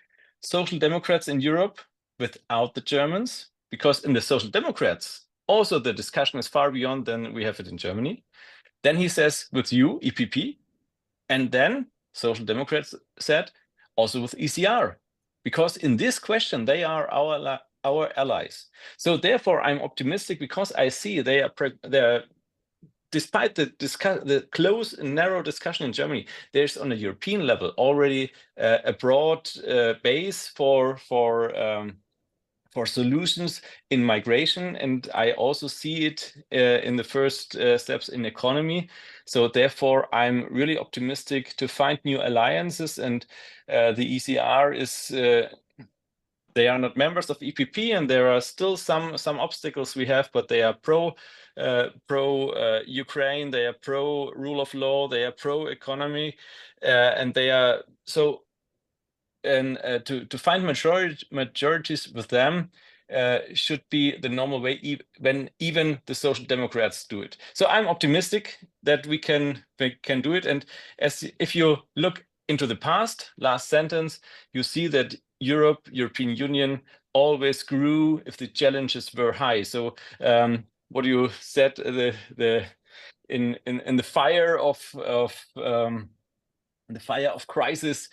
Social Democrats in Europe without the Germans, because in the Social Democrats, also the discussion is far beyond than we have it in Germany. Then he says, with you, EPP, and then Social Democrats said, also with ECR, because in this question, they are our allies. So therefore, I'm optimistic because I see they are despite the close and narrow discussion in Germany, there's on a European level already a broad base for solutions in migration, and I also see it in the first steps in economy. So therefore, I'm really optimistic to find new alliances, and the ECR is. They are not members of EPP, and there are still some obstacles we have, but they are pro Ukraine, they are pro rule of law, they are pro economy, and they are so. And to find majorities with them should be the normal way when even the Social Democrats do it. So I'm optimistic that we can do it. And if you look into the past, last sentence, you see that European Union always grew if the challenges were high. So what you said, in the fire of crisis,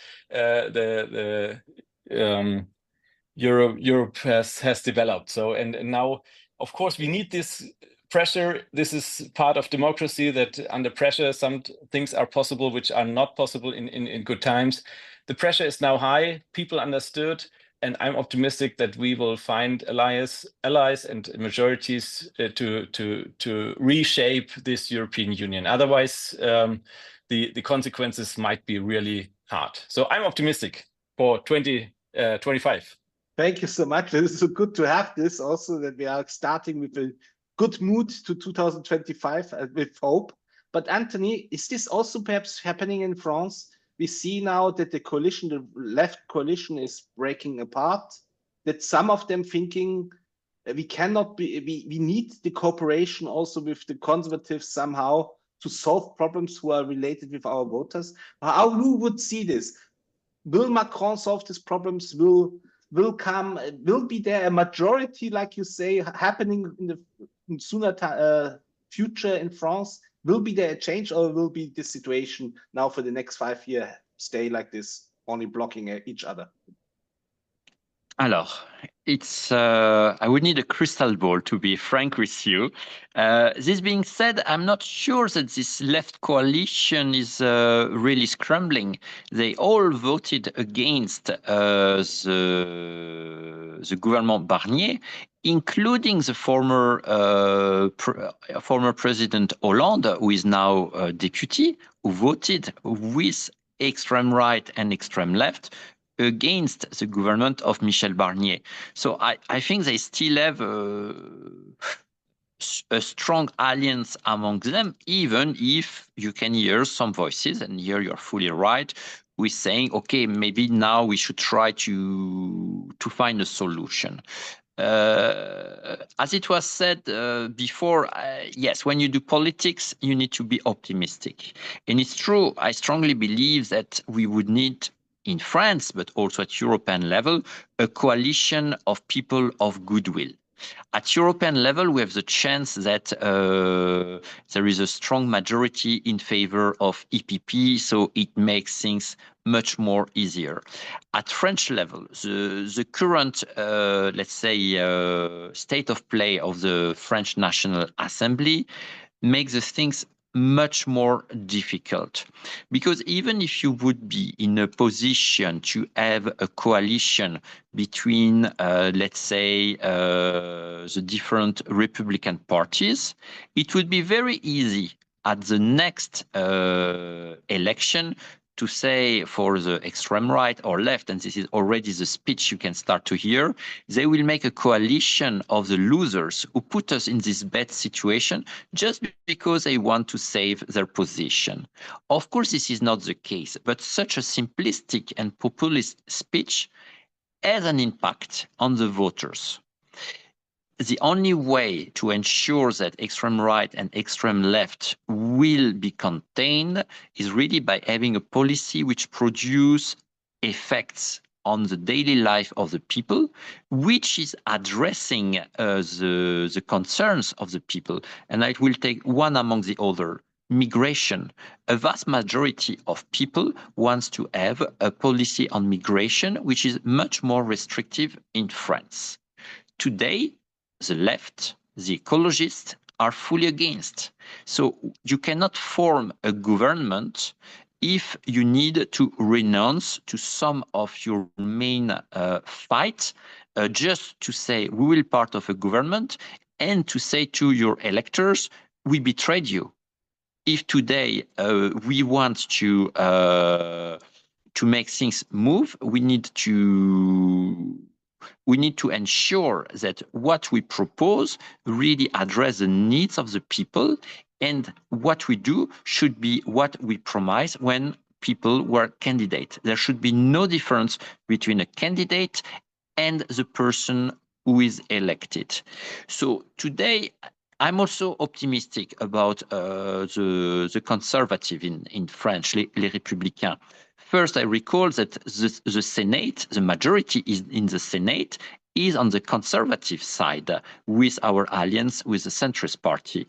Europe has developed. So and now, of course, we need this pressure. This is part of democracy, that under pressure some things are possible which are not possible in good times. The pressure is now high. People understood, and I'm optimistic that we will find allies and majorities to reshape this European Union. Otherwise, the consequences might be really hard. So I'm optimistic for 2025. Thank you so much. It is so good to have this also, that we are starting with a good mood to 2025 with hope. But Anthony, is this also perhaps happening in France? We see now that the coalition, the left coalition, is breaking apart, that some of them thinking we cannot be, we need the cooperation also with the conservatives somehow to solve problems who are related with our voters. How you would see this? Will Macron solve these problems? Will be there a majority, like you say, happening in the sooner future in France? Will be there a change, or will be the situation now for the next 5 years stay like this, only blocking each other? Alors, it's I would need a crystal ball, to be frank with you. This being said, I'm not sure that this left coalition is really scrambling. They all voted against the government Barnier, including the former President Hollande, who is now deputy, who voted with extreme right and extreme left against the government of Michel Barnier. So I think they still have a strong alliance among them, even if you can hear some voices, and here you're fully right, with saying, okay, maybe now we should try to find a solution. As it was said before, yes, when you do politics, you need to be optimistic. And it's true, I strongly believe that we would need, in France, but also at European level, a coalition of people of goodwill. At European level, we have the chance that there is a strong majority in favor of EPP, so it makes things much more easier. At French level, the current, let's say, state of play of the French National Assembly makes the things much more difficult, because even if you would be in a position to have a coalition between, let's say, the different Republican parties, it would be very easy at the next election to say for the extreme right or left, and this is already the speech you can start to hear, they will make a coalition of the losers who put us in this bad situation just because they want to save their position. Of course, this is not the case, but such a simplistic and populist speech has an impact on the voters. The only way to ensure that extreme right and extreme left will be contained is really by having a policy which produces effects on the daily life of the people, which is addressing the concerns of the people. And I will take one among the other. Migration. A vast majority of people wants to have a policy on migration which is much more restrictive in France. Today, the left, the ecologists are fully against. So you cannot form a government if you need to renounce to some of your main fights just to say we will part of a government and to say to your electors, we betrayed you. If today we want to make things move, we need to ensure that what we propose really address the needs of the people, and what we do should be what we promise when people were candidates. There should be no difference between a candidate and the person who is elected. So today, I'm also optimistic about the conservative in French, les Républicains. First, I recall that the Senate, the majority is in the Senate, is on the conservative side with our alliance with the centrist party.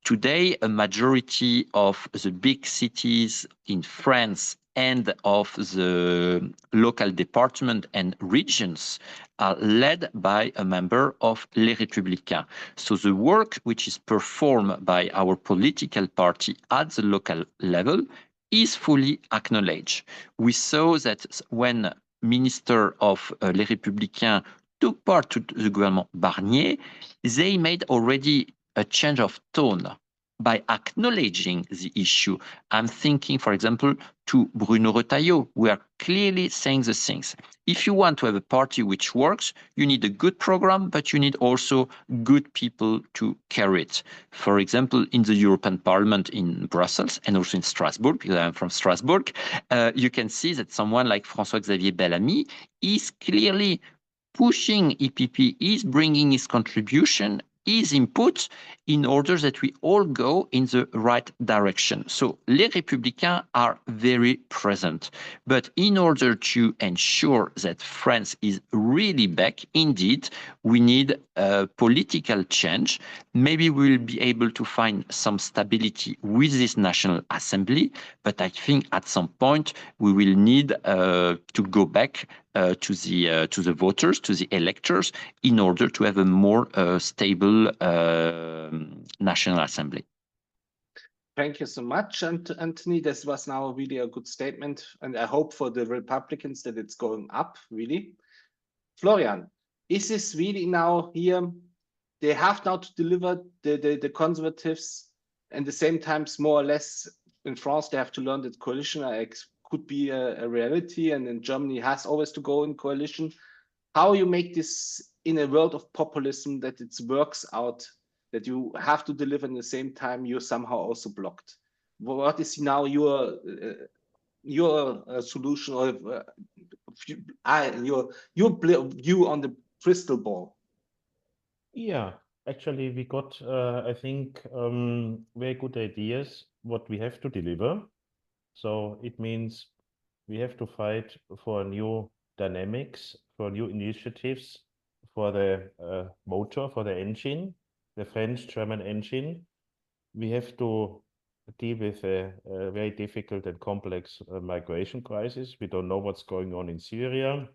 Today, a majority of the big cities in France and of the local department and regions are led by a member of Les Républicains. So the work which is performed by our political party at the local level is fully acknowledged. We saw that when Minister of Les Républicains took part to the government Barnier, they made already a change of tone by acknowledging the issue. I'm thinking, for example, to Bruno Retailleau. We are clearly saying the things. If you want to have a party which works, you need a good program, but you need also good people to carry it. For example, in the European Parliament in Brussels and also in Strasbourg, because I'm from Strasbourg, you can see that someone like François-Xavier Bellamy is clearly pushing EPP, is bringing his contribution, his input, in order that we all go in the right direction. So Les Républicains are very present. But in order to ensure that France is really back, indeed, we need a political change. Maybe we'll be able to find some stability with this National Assembly, but I think at some point we will need to go back to the voters, to the electors, in order to have a more stable National Assembly. Thank you so much, Anthony. This was now really a good statement, and I hope for the Republicans that it's going up, really. Florian, is this really now here? They have now to deliver the conservatives, and the same times, more or less, in France, they have to learn that coalition could be a reality, and in Germany has always to go in coalition. How you make this in a world of populism that it works out, that you have to deliver in the same time, you're somehow also blocked. What is now your solution, or your view on the crystal ball? Yeah, actually, we got, I think, very good ideas what we have to deliver. So it means we have to fight for new dynamics, for new initiatives, for the motor, for the engine, the French-German engine. We have to deal with a very difficult and complex migration crisis. We don't know what's going on in Syria,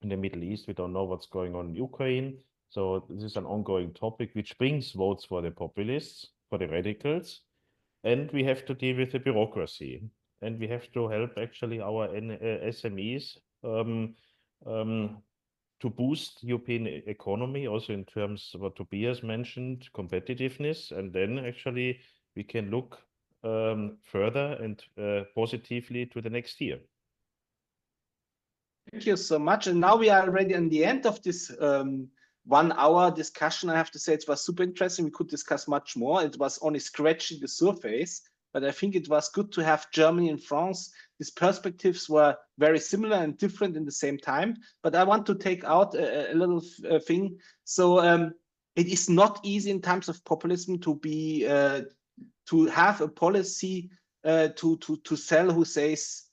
in the Middle East. We don't know what's going on in Ukraine. So this is an ongoing topic which brings votes for the populists, for the radicals. And we have to deal with the bureaucracy. And we have to help actually our SMEs to boost European economy, also in terms of what Tobias mentioned, competitiveness. And then actually we can look further and positively to the next year. Thank you so much. And now we are already in the end of this 1 hour discussion. I have to say it was super interesting. We could discuss much more. It was only scratching the surface, but I think it was good to have Germany and France. These perspectives were very similar and different in the same time. But I want to take out a little thing. So it is not easy in times of populism to be to have a policy to sell who says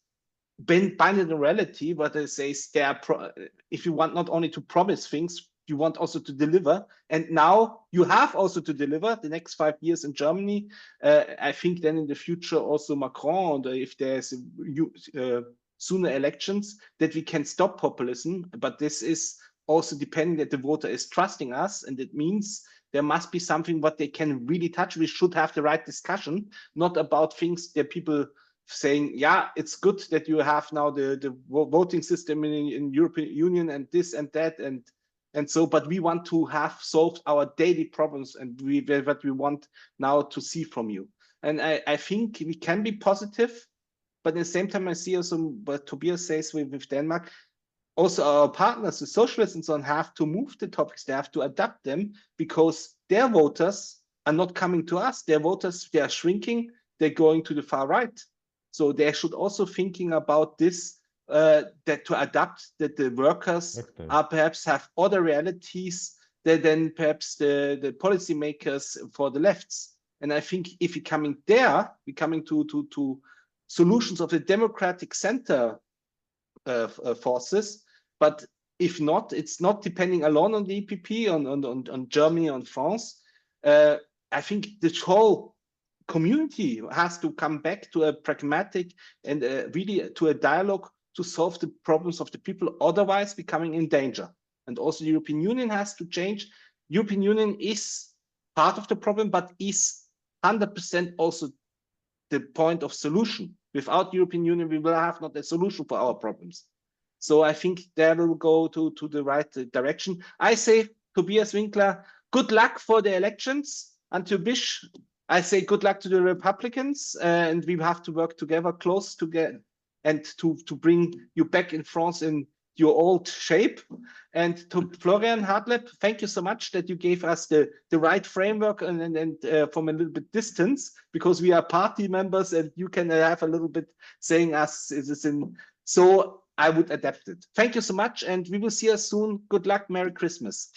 binary reality, what they say is if you want not only to promise things, you want also to deliver. And now you have also to deliver the next 5 years in Germany. I think then in the future also Macron, and if there's sooner elections, that we can stop populism. But this is also depending that the voter is trusting us, and it means there must be something what they can really touch. We should have the right discussion, not about things that people saying, yeah, it's good that you have now the voting system in European Union and this and that and so, but we want to have solved our daily problems, and what we want now to see from you. And I think we can be positive, but at the same time, I see also what Tobias says with Denmark. Also, our partners, the socialists and so on, have to move the topics. They have to adapt them, because their voters are not coming to us. Their voters, they are shrinking. They're going to the far right. So they should also thinking about this, that to adapt, that the workers are perhaps have other realities than perhaps the policymakers for the lefts. And I think if we're coming there, we're coming to solutions of the democratic center forces. But if not, it's not depending alone on the EPP, on Germany, on France. I think the whole community has to come back to a pragmatic and really to a dialogue to solve the problems of the people, otherwise becoming in danger. And also the European Union has to change. European Union is part of the problem, but is 100% also the point of solution. Without European Union, we will have not a solution for our problems. So I think there will go to the right direction. I say, Tobias Winkler, good luck for the elections. Until Bish, I say good luck to the Republicans, and we have to work together, close together, and to bring you back in France in your old shape. And to Florian Hartleb, thank you so much that you gave us the right framework and from a little bit distance, because we are party members and you can have a little bit saying us is this in. So I would adapt it. Thank you so much, and we will see us soon. Good luck. Merry Christmas.